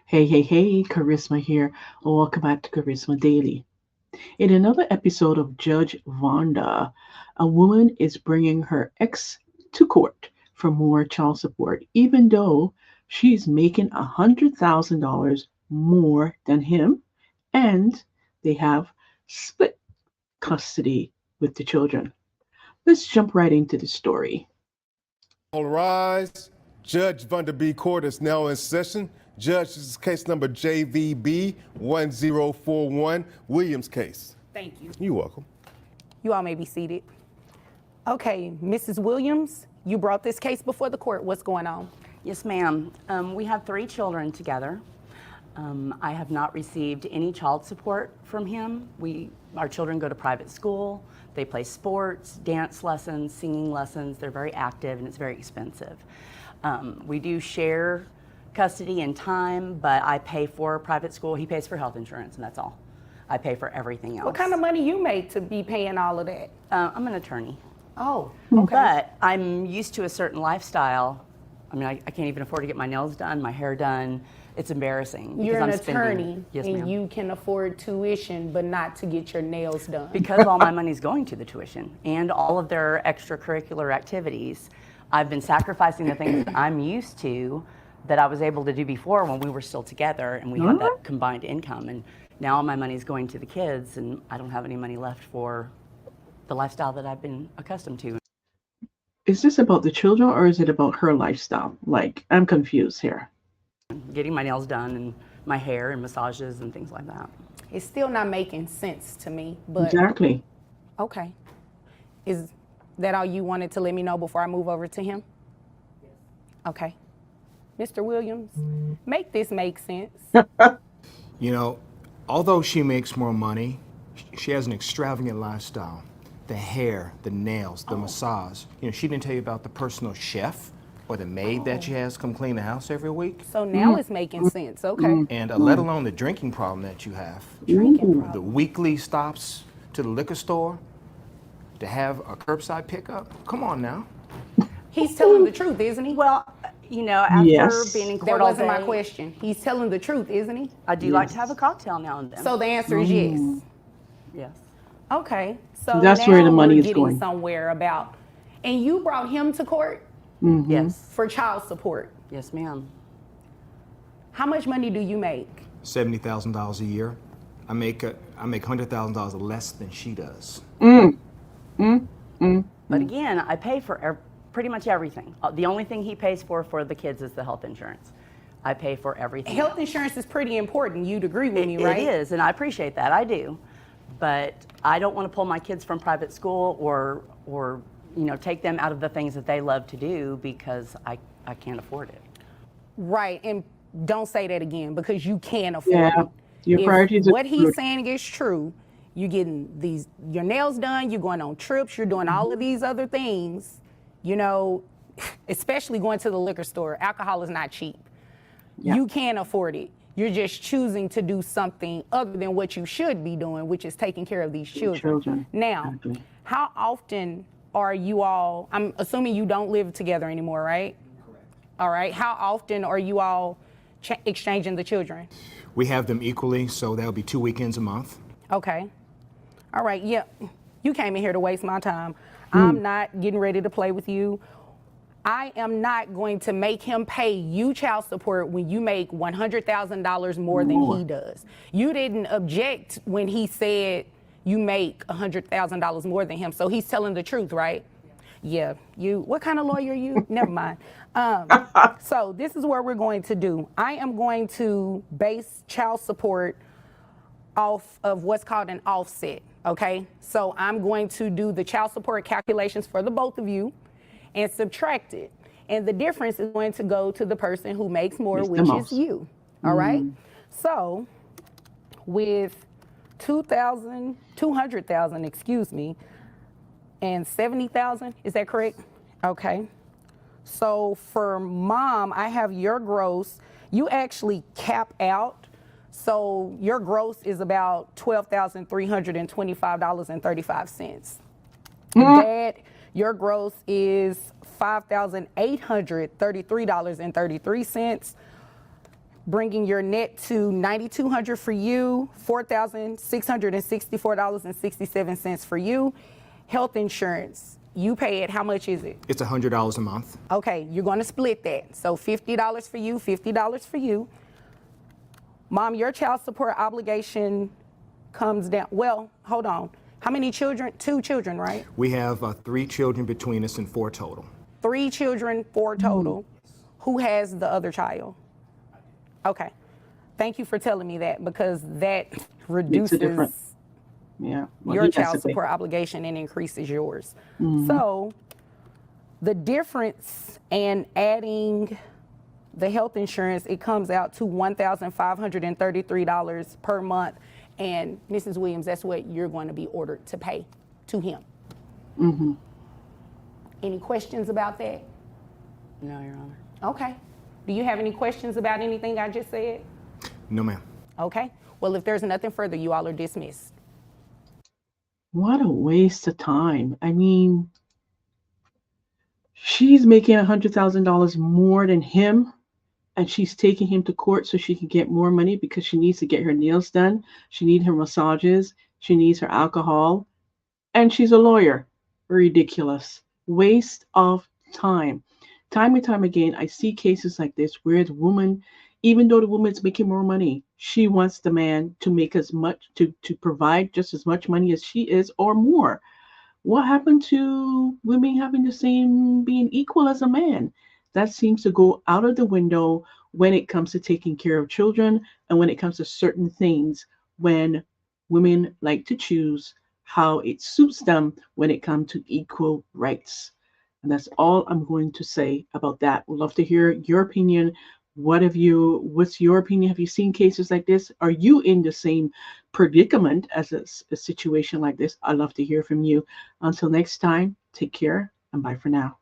Hey, Kharisma here. Welcome back to Kharisma Daily. In another episode of Judge Vonda, a woman is bringing her ex to court for more child support, even though she's making $100,000 more than him, and they have split custody with the children. Let's jump right into the story. All rise. Judge Vonda B. Court is now in session. Judge, this is case number JVB 1041, Williams case. Thank you. You're welcome. You all may be seated. Okay, Mrs. Williams, you brought this case before the court. What's going on? Yes, ma'am. We have 3 children together. I have not received any child support from him. Our children go to private school. They play sports, dance lessons, singing lessons. They're very active and it's very expensive. We do share custody and time, but I pay for private school. He pays for health insurance and that's all. I pay for everything else. What kind of money you make to be paying all of that? I'm an attorney. Oh, okay. But I'm used to a certain lifestyle. I mean, I can't even afford to get my nails done, my hair done. It's embarrassing. You're an I'm attorney, spending, yes, and ma'am. you can afford tuition, but not to get your nails done. Because all my money's going to the tuition and all of their extracurricular activities. I've been sacrificing the things that I'm used to that I was able to do before when we were still together and we had that combined income. And now all my money's going to the kids and I don't have any money left for the lifestyle that I've been accustomed to. Is this about the children or is it about her lifestyle? Like, I'm confused here. Getting my nails done and my hair and massages and things like that. It's still not making sense to me, but Exactly. okay. Is that all you wanted to let me know before I move over to him? Yes. Okay. Mr. Williams, make this make sense. You know, although she makes more money, she has an extravagant lifestyle. The hair, the nails, the massage. You know, she didn't tell you about the personal chef or the maid that she has come clean the house every week. So now it's making sense, okay. And let alone the drinking problem that you have. Drinking The problem. weekly stops to the liquor store to have a curbside pickup. Come on now. He's telling the truth, isn't he? Well, you know, after Yes. being in That court all wasn't my day, question. He's telling the truth, isn't he? I do like to have a cocktail now and then. So the answer is yes. yes. Okay. So That's now where the money we're is getting going. somewhere about. And you brought him to court Yes. for child support. Yes, ma'am. How much money do you make? $70,000 a year. I make $100,000 less than she does. But again, I pay for pretty much everything. The only thing he pays for the kids is the health insurance. I pay for everything. Health insurance is pretty important. You'd agree with me, right? It is, and I appreciate that. I do. But I don't want to pull my kids from private school or take them out of the things that they love to do because I can't afford it. Right. And don't say that again because you can't afford Yeah. it. Your If priorities are what he's good. saying is true, you're getting your nails done, you're going on trips, you're doing all of these other things, especially going to the liquor store. Alcohol is not cheap. Yeah. You can't afford it. You're just choosing to do something other than what you should be doing, which is taking care of these children. Now, Exactly. how often are you all, I'm assuming you don't live together anymore, right? Correct. All right. How often are you all exchanging the children? We have them equally, so that'll be 2 weekends a month. Okay. All right. Yeah. You came in here to waste my time. I'm not getting ready to play with you. I am not going to make him pay you child support when you make $100,000 more than he does. You didn't object when he said you make $100,000 more than him. So he's telling the truth, right? Yeah. What kind of lawyer are you? Never mind. So this is what we're going to do. I am going to base child support off of what's called an offset, okay? So I'm going to do the child support calculations for the both of you and subtract it. And the difference is going to go to the person who makes more, Makes the which most. is you, all right? So with 200,000, excuse me, and 70,000, is that correct? Okay. So for mom, I have your gross. You actually cap out. So your gross is about $12,325.35. Dad, your gross is $5,833.33. bringing your net to $9,200 for you, $4,664.67 for you. Health insurance, you pay it, how much is it? It's $100 a month. Okay, you're going to split that. So $50 for you, $50 for you. Mom, your child support obligation comes down. Well, hold on. How many children? 2 children, right? We have 3 children between us and 4 total. 3 children, 4 total. Who has the other child? Okay. Thank you for telling me that, because that reduces Well, your he has child to pay. support obligation and increases yours. So the difference in adding the health insurance, it comes out to $1,533 per month. And Mrs. Williams, that's what you're going to be ordered to pay to him. Any questions about that? No, Your Honor. Okay. Do you have any questions about anything I just said? No, ma'am. Okay. Well, if there's nothing further, you all are dismissed. What a waste of time. I mean, she's making $100,000 more than him, and she's taking him to court so she can get more money because she needs to get her nails done. She needs her massages. She needs her alcohol. And she's a lawyer. Ridiculous. Waste of time. Time and time again, I see cases like this where the woman, even though the woman's making more money, she wants the man to make as much, to provide just as much money as she is or more. What happened to women having the same, being equal as a man? That seems to go out of the window when it comes to taking care of children and when it comes to certain things, when women like to choose how it suits them when it comes to equal rights. And that's all I'm going to say about that. We'd love to hear your opinion. What's your opinion? Have you seen cases like this? Are you in the same predicament as a situation like this? I'd love to hear from you. Until next time, take care and bye for now.